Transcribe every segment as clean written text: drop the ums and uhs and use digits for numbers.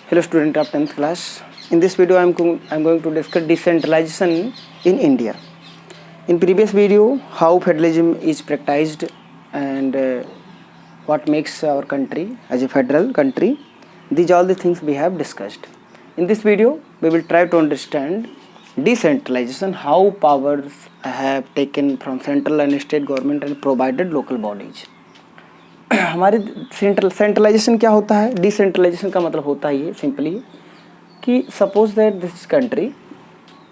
Hello student of 10th class. In this video I am going to discuss decentralization in India. In previous video how federalism is practiced and what makes our country as a federal country. These all the things we have discussed. In this video we will try to understand decentralization, how powers have taken from central and state government and provided local bodies. हमारे centralisation क्या होता है? Decentralisation का मतलब होता है ये simply कि suppose that this country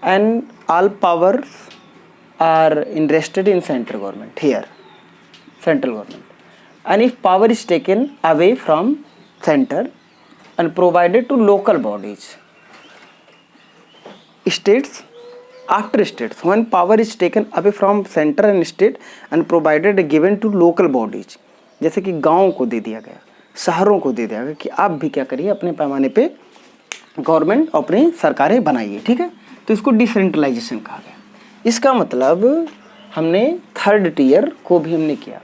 and all powers are invested in central government here, central government, and if power is taken away from centre and provided to local bodies, states after states, when power is taken away from center and state and provided given to local bodies, जैसे कि गाँव को दे दिया गया, शहरों को दे दिया गया कि आप भी क्या करिए, अपने पैमाने पे गवर्नमेंट अपनी सरकारें बनाइए, ठीक है। तो इसको डिसेंट्रलाइजेशन कहा गया। इसका मतलब हमने थर्ड टीयर को भी हमने किया।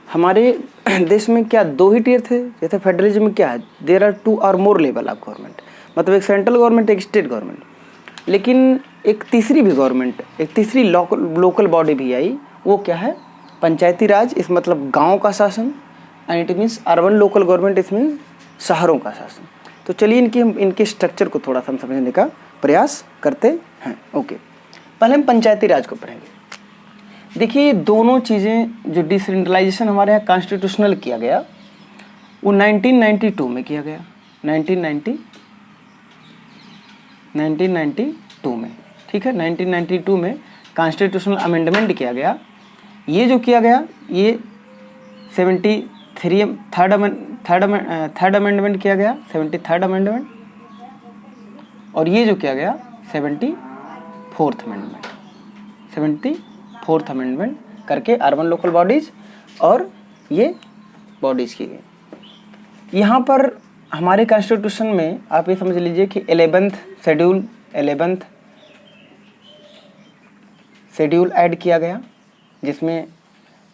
हमारे देश में क्या दो ही टीयर थे? जैसे फेडरलिज्म में क्या है, देयर आर 2 और मोर लेवल ऑफ गवर्नमेंट, मतलब एक सेंट्रल गवर्नमेंट, एक स्टेट गवर्नमेंट, लेकिन एक तीसरी भी गवर्नमेंट, एक तीसरी लोकल बॉडी भी आई। वो क्या है? पंचायती राज। इस मतलब गांव का शासन, and it means urban local government, इसमें शहरों का शासन। तो चलिए इनके स्ट्रक्चर को थोड़ा सा हम समझने का प्रयास करते हैं। ओके, पहले हम पंचायती राज को पढ़ेंगे। देखिए दोनों चीज़ें जो डिसेंट्रलाइजेशन हमारे यहाँ कॉन्स्टिट्यूशनल किया गया वो 1992 में किया गया। 1992 में, ठीक है, 1992 में कॉन्स्टिट्यूशनल अमेंडमेंट किया गया। ये जो किया गया ये 73 थर्ड अमेंडमेंट किया गया, 73rd अमेंडमेंट, और ये जो किया गया 74th अमेंडमेंट, 74th अमेंडमेंट करके अर्बन लोकल बॉडीज और ये बॉडीज की गई। यहाँ पर हमारे कॉन्स्टिट्यूशन में आप ये समझ लीजिए कि 11th शेड्यूल ऐड किया गया, जिसमें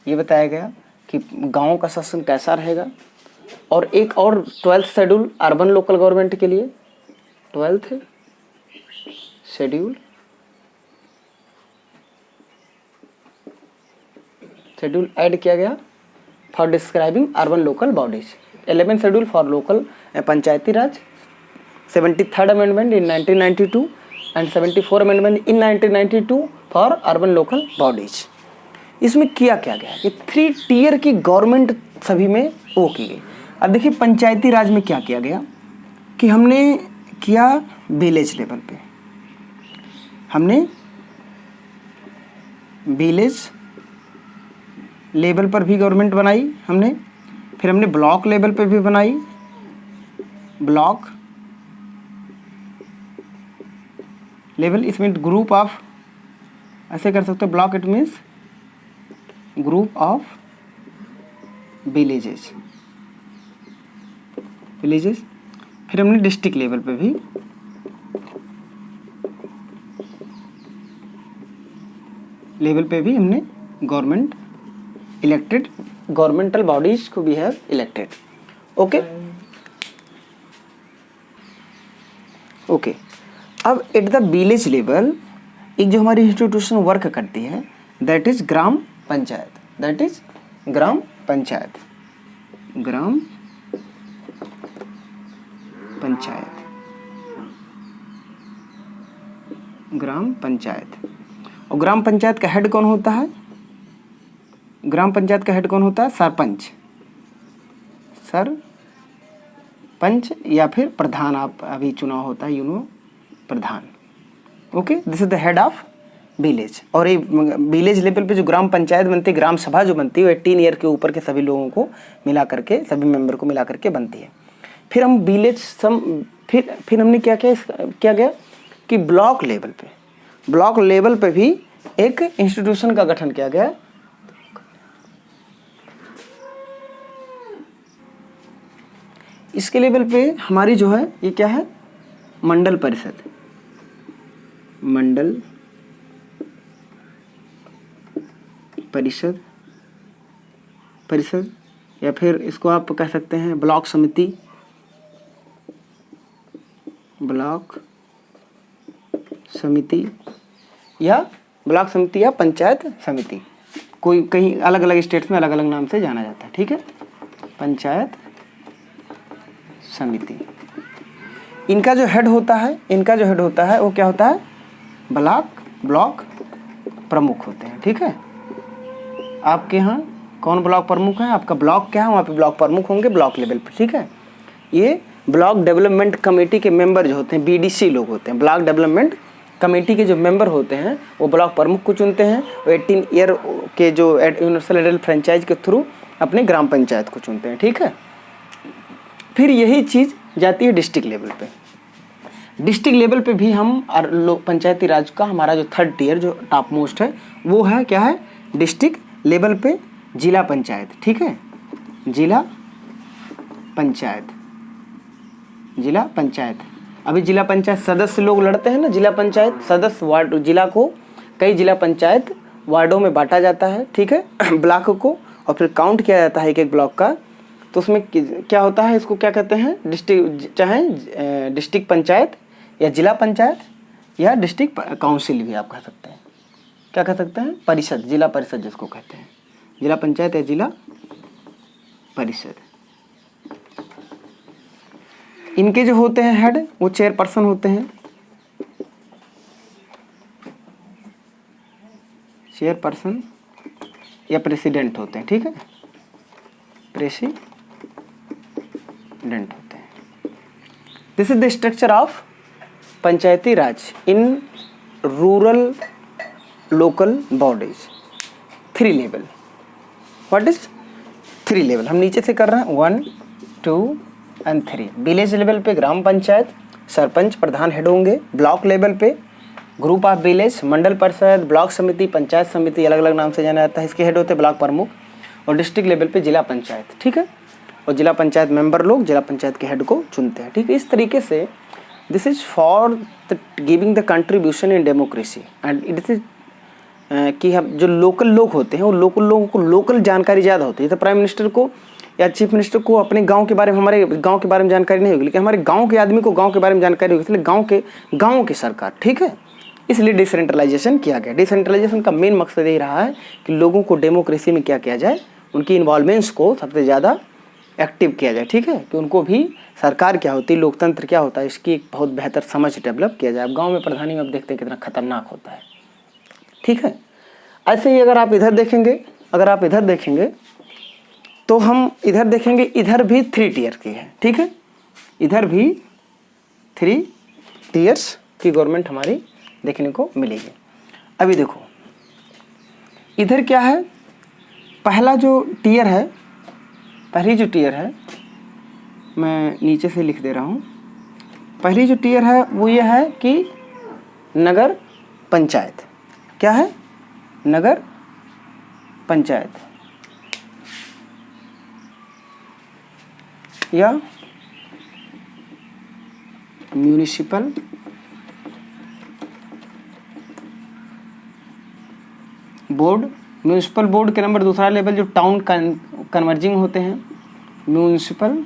ये बताया गया कि गांव का शासन कैसा रहेगा, और एक और 12th schedule urban local government के लिए 12th शेड्यूल ऐड किया गया for describing urban local bodies. 11th schedule for local Panchayati Raj, 73rd amendment in 1992 and 74th amendment in 1992 for urban local bodies. इसमें किया क्या गया कि 3 टीयर की गवर्नमेंट सभी में वो की गई। अब देखिए पंचायती राज में क्या किया गया कि हमने किया विलेज लेवल पे, हमने विलेज लेवल पर भी गवर्नमेंट बनाई हमने, फिर हमने ब्लॉक लेवल पे भी बनाई, ब्लॉक लेवल, इसमें ग्रुप ऑफ, ऐसे कर सकते हो, block it means group of villages. फिर हमने डिस्ट्रिक्ट लेवल पे भी, हमने गवर्नमेंट इलेक्टेड गवर्नमेंटल बॉडीज को भी हैव इलेक्टेड। ओके। अब एट द विलेज लेवल एक जो हमारी इंस्टीट्यूशन वर्क करती है दैट इज ग्राम पंचायत, ग्राम पंचायत। और ग्राम पंचायत का हेड कौन होता है? सरपंच या फिर प्रधान, आप अभी चुनाव होता है प्रधान। Okay, this is the head of village. और ये विलेज लेवल पे जो ग्राम पंचायत बनती है, ग्राम सभा जो बनती है, वो 18 ईयर के ऊपर के सभी लोगों को मिला करके, सभी मेंबर को मिला करके बनती है। फिर हम फिर हमने क्या गया कि ब्लॉक लेवल पे भी एक इंस्टीट्यूशन का गठन किया गया। इसके लेवल पे हमारी जो है ये क्या है? मंडल परिषद या फिर इसको आप कह सकते हैं ब्लॉक समिति, ब्लॉक समिति या पंचायत समिति, कोई कहीं अलग अलग स्टेट्स में अलग अलग नाम से जाना जाता है, ठीक है। पंचायत समिति, इनका जो हेड होता है वो क्या होता है, ब्लॉक प्रमुख होते हैं, ठीक है। आपके यहाँ कौन ब्लॉक प्रमुख है, आपका ब्लॉक क्या है, वहाँ पे ब्लॉक प्रमुख होंगे ब्लॉक लेवल पे, ठीक है। ये ब्लॉक डेवलपमेंट कमेटी के मेंबर जो होते हैं, BDC लोग होते हैं, ब्लॉक डेवलपमेंट कमेटी के जो मेंबर होते हैं वो ब्लॉक प्रमुख को चुनते हैं। 18 ईयर के जो यूनिवर्सल एडल्ट फ्रेंचाइज के थ्रू अपने ग्राम पंचायत को चुनते हैं, ठीक है। फिर यही चीज़ जाती है डिस्ट्रिक्ट लेवल पे। डिस्ट्रिक्ट लेवल पे भी हम पंचायती राज का हमारा जो 3rd टियर जो टॉप मोस्ट है वो है क्या है, डिस्ट्रिक्ट लेवल पे जिला पंचायत, ठीक है। जिला पंचायत अभी जिला पंचायत सदस्य लोग लड़ते हैं ना, जिला पंचायत सदस्य वार्ड, जिला को कई जिला पंचायत वार्डों में बांटा जाता है, ठीक है, ब्लॉक को, और फिर काउंट किया जाता है एक एक ब्लॉक का। तो उसमें क्या होता है, इसको क्या कहते हैं, डिस्ट्रिक्ट, चाहे डिस्ट्रिक्ट पंचायत या जिला पंचायत या डिस्ट्रिक्ट काउंसिल भी आप कह सकते हैं, क्या कह सकते हैं, परिषद, जिला परिषद जिसको कहते हैं, जिला पंचायत या जिला परिषद। इनके जो होते हैं हेड वो चेयरपर्सन होते हैं, चेयरपर्सन या प्रेसिडेंट होते हैं, ठीक है, प्रेसिडेंट होते हैं। This is the structure of Panchayati Raj in rural local bodies. 3 level, what is 3 level, हम नीचे से कर रहे हैं 1, 2 एंड 3। विलेज लेवल पे ग्राम पंचायत, सरपंच प्रधान हेड होंगे। ब्लॉक लेवल पे ग्रुप ऑफ विलेज, मंडल परिषद, ब्लॉक समिति, पंचायत समिति, अलग अलग नाम से जाना जाता है, इसके हेड होते हैं ब्लॉक प्रमुख। और डिस्ट्रिक्ट लेवल पे जिला पंचायत, ठीक है, और जिला पंचायत मेंबर लोग जिला पंचायत के हेड को चुनते हैं, ठीक है। इस तरीके से this is for the giving the contribution in democracy and it is कि हम जो लोकल लोग होते हैं वो लोकल लोगों को लोकल जानकारी ज़्यादा होती है। तो प्राइम मिनिस्टर को या चीफ मिनिस्टर को अपने गांव के बारे में, हमारे गांव के बारे में जानकारी नहीं होगी, लेकिन हमारे गांव के आदमी को गांव के बारे में जानकारी होगी, इसलिए गांव की सरकार, ठीक है। इसलिए डिसेंट्रलाइजेशन किया गया। डिसेंट्रलाइजेशन का मेन मकसद यही रहा है कि लोगों को डेमोक्रेसी में क्या किया जाए, उनकी इन्वॉल्वमेंट्स को सबसे ज़्यादा एक्टिव किया जाए, ठीक है, कि उनको भी सरकार क्या होती है, लोकतंत्र क्या होता है, इसकी एक बहुत बेहतर समझ डेवलप किया जाए। अब गाँव में प्रधानी में अब देखते हैं कितना खतरनाक होता है, ठीक है। ऐसे ही अगर आप इधर देखेंगे तो हम इधर देखेंगे, इधर भी 3 टियर की है, ठीक है, इधर भी 3 टियर्स की गवर्नमेंट हमारी देखने को मिलेगी। अभी देखो इधर क्या है, पहली जो टियर है, मैं नीचे से लिख दे रहा हूँ। पहली जो टियर है वो ये है कि नगर पंचायत, क्या है, नगर पंचायत या म्यूनिसिपल बोर्ड। म्यूनिसिपल बोर्ड के नंबर दूसरा लेवल जो टाउन कन्वर्जिंग होते हैं, म्यूनिसिपल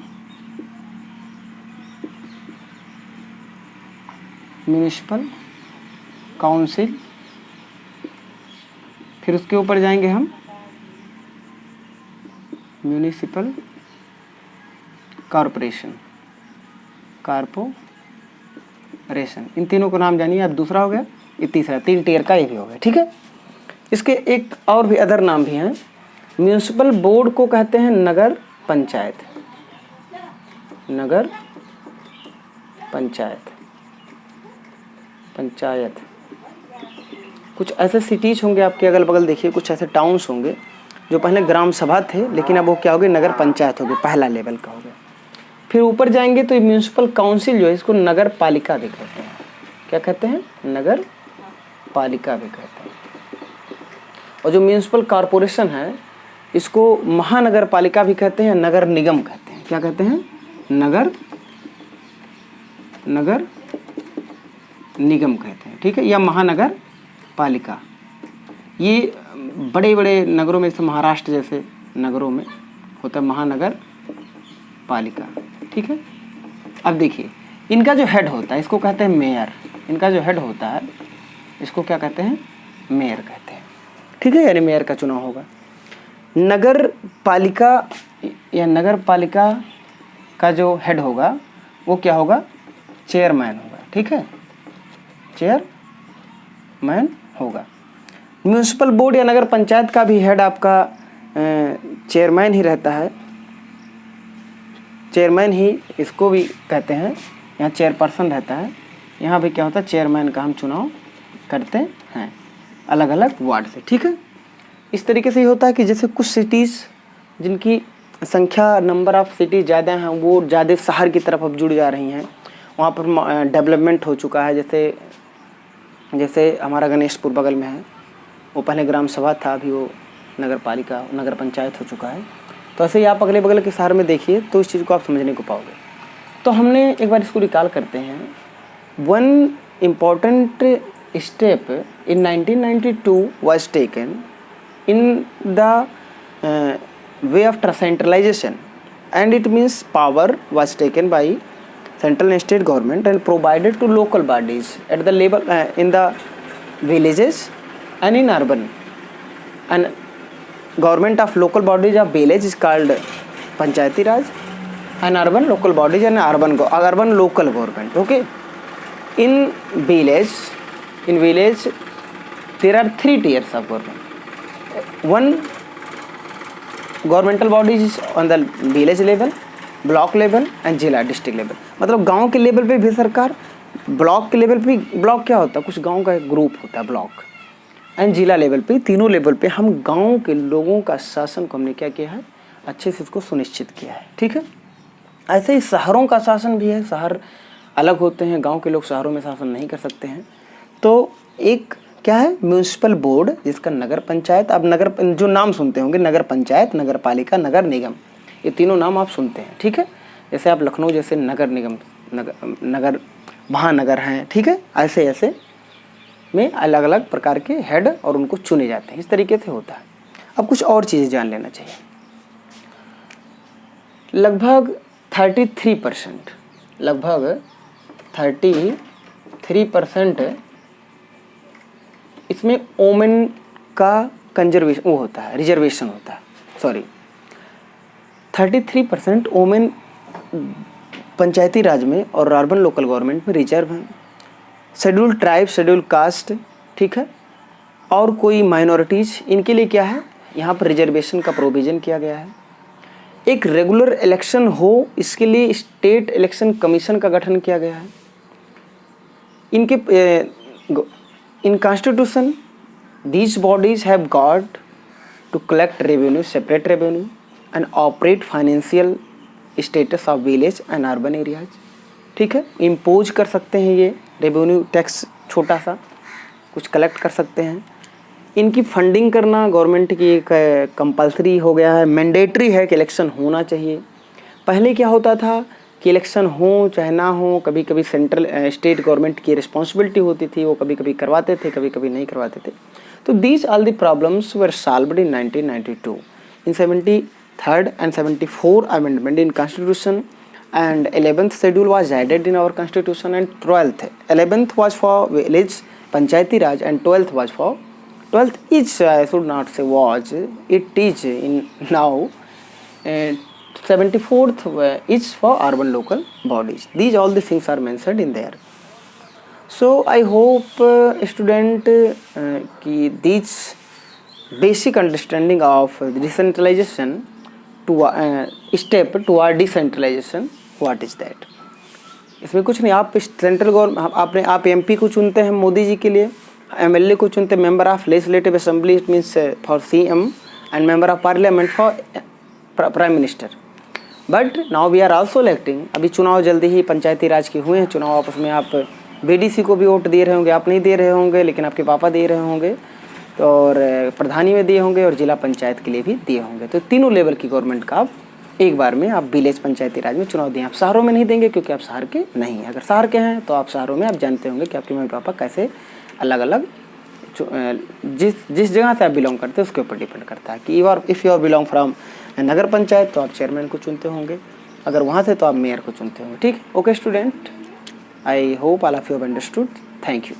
काउंसिल। फिर उसके ऊपर जाएंगे हम म्यूनिसिपल कॉरपोरेशन। इन तीनों को नाम जानिए आप। दूसरा हो गया, ये तीसरा, 3 टियर का ये भी हो गया, ठीक है। इसके एक और भी अदर नाम भी हैं। म्यूनिसिपल बोर्ड को कहते हैं नगर पंचायत। कुछ ऐसे सिटीज होंगे आपके अगल बगल, देखिए कुछ ऐसे टाउन्स होंगे जो पहले ग्राम सभा थे, लेकिन अब वो क्या हो गए, नगर पंचायत हो गए, पहला लेवल का हो गया। फिर ऊपर जाएंगे तो म्यूनिसिपल काउंसिल जो है इसको नगर पालिका भी कहते हैं। क्या कहते हैं, नगर पालिका भी कहते हैं। और जो म्यूनिसिपल कॉरपोरेशन है इसको महानगर पालिका भी कहते हैं, नगर निगम कहते हैं। क्या कहते हैं, नगर निगम कहते हैं, ठीक है, या महानगर पालिका। ये बड़े बड़े नगरों में, जैसे महाराष्ट्र जैसे नगरों में होता है महानगर पालिका, ठीक है। अब देखिए इनका जो हेड होता है इसको कहते हैं मेयर। इनका जो हेड होता है इसको क्या कहते हैं? मेयर कहते हैं। ठीक है, यानी मेयर का चुनाव होगा। नगर पालिका या नगर पालिका का जो हेड होगा वो क्या होगा? चेयरमैन होगा। ठीक है, चेयरमैन होगा। म्यूनिसिपल बोर्ड या नगर पंचायत का भी हेड आपका चेयरमैन ही रहता है। चेयरमैन ही इसको भी कहते हैं। यहाँ चेयरपर्सन रहता है, यहाँ भी क्या होता है? चेयरमैन का हम चुनाव करते हैं अलग अलग वार्ड से। ठीक है, इस तरीके से ये होता है कि जैसे कुछ सिटीज़ जिनकी संख्या, नंबर ऑफ सिटीज़ ज़्यादा हैं, वो ज़्यादा शहर की तरफ अब जुड़ जा रही हैं, वहाँ पर डेवलपमेंट हो चुका है। जैसे हमारा गणेशपुर बगल में है, वो पहले ग्राम सभा था, अभी वो नगर पालिका, नगर पंचायत हो चुका है। तो ऐसे ही आप अगले बगल के शहर में देखिए तो इस चीज़ को आप समझने को पाओगे। तो हमने एक बार इसको रिकॉल करते हैं। One important step in 1992 was taken in the way of centralization, and it means power was taken by central and state government and provided to local bodies at the level in the villages and in urban. And government of local bodies of village is called Panchayati Raj, and urban local bodies and urban local government. Okay, in village there are 3 tiers of government. One governmental bodies is on the village level, block level and जिला district level. मतलब गांव के level पे भी सरकार, block के level पे, block क्या होता है? कुछ गांव का एक ग्रुप होता है ब्लॉक, एंड जिला लेवल पे, तीनों लेवल पे हम गांव के लोगों का शासन को हमने क्या किया है? अच्छे से इसको सुनिश्चित किया है। ठीक है, ऐसे ही शहरों का शासन भी है। शहर अलग होते हैं, गांव के लोग शहरों में शासन नहीं कर सकते हैं। तो एक क्या है? म्यूनिसिपल बोर्ड, जिसका नगर पंचायत, अब नगर जो नाम सुनते होंगे, नगर पंचायत, नगर पालिका, नगर निगम, ये तीनों नाम आप सुनते हैं। ठीक है, जैसे आप लखनऊ जैसे नगर निगम, नगर महानगर हैं। ठीक है, ऐसे ऐसे में अलग अलग प्रकार के हेड और उनको चुने जाते हैं। इस तरीके से होता है। अब कुछ और चीज़ें जान लेना चाहिए। लगभग 33% इसमें ओमेन का कंजर्वेशन वो होता है, रिजर्वेशन होता है। 33% ओमेन पंचायती राज में और अर्बन लोकल गवर्नमेंट में रिजर्व हैं। शेड्यूल ट्राइब, शेड्यूल कास्ट, ठीक है, और कोई माइनॉरिटीज़, इनके लिए क्या है? यहाँ पर रिजर्वेशन का प्रोविज़न किया गया है। एक रेगुलर इलेक्शन हो, इसके लिए स्टेट इलेक्शन कमीशन का गठन किया गया है। In constitution these bodies have got to collect revenue, separate revenue and operate financial status of village and urban areas. ठीक है, इम्पोज कर सकते हैं ये रेवेन्यू टैक्स, छोटा सा कुछ कलेक्ट कर सकते हैं। इनकी फंडिंग करना गवर्नमेंट की एक कंपलसरी हो गया है, मैंडेटरी है कि इलेक्शन होना चाहिए। पहले क्या होता था कि इलेक्शन हो चाहे ना हो, कभी कभी सेंट्रल स्टेट गवर्नमेंट की रिस्पॉन्सिबिलिटी होती थी, वो कभी कभी करवाते थे, कभी कभी नहीं करवाते थे। तो these all the problems were solved in 1992 in 73rd and 74th amendment in constitution, and 11th schedule was added in our constitution, and 11th was for village panchayati raj and 12th is I should not say was, it is in now, and 74th is for urban local bodies. These all the things are mentioned in there. So I hope student ki these basic understanding of decentralization to step toward decentralization, what is that? इसमें कुछ नहीं, आप central government, आप MP को चुनते हैं मोदी जी के लिए, एमएलए को चुनते हैं member of legislative assembly, it means for CM, and member of parliament for prime minister. But now we are also electing, अभी चुनाव जल्दी ही पंचायती राज के हुए हैं चुनाव, आपस में आप बीडीसी को भी वोट दे रहे होंगे, आप नहीं दे रहे होंगे लेकिन आपके पापा दे रहे होंगे, और प्रधानी में दिए होंगे और जिला पंचायत के लिए भी दिए होंगे। तो तीनों लेवल की गवर्नमेंट का आप एक बार में आप विलेज पंचायती राज में चुनाव दें। आप शहरों में नहीं देंगे क्योंकि आप शहर के नहीं हैं। अगर शहर के हैं तो आप शहरों में आप जानते होंगे कि आपके मम्मी पापा कैसे अलग अलग, जिस जगह से आप बिलोंग करते हैं उसके ऊपर डिपेंड करता है कि if you are belong from nagar panchayat तो आप चेयरमैन को चुनते होंगे, अगर वहाँ से तो आप मेयर को चुनते होंगे। ठीक, okay student. I hope all of you have understood. Thank you.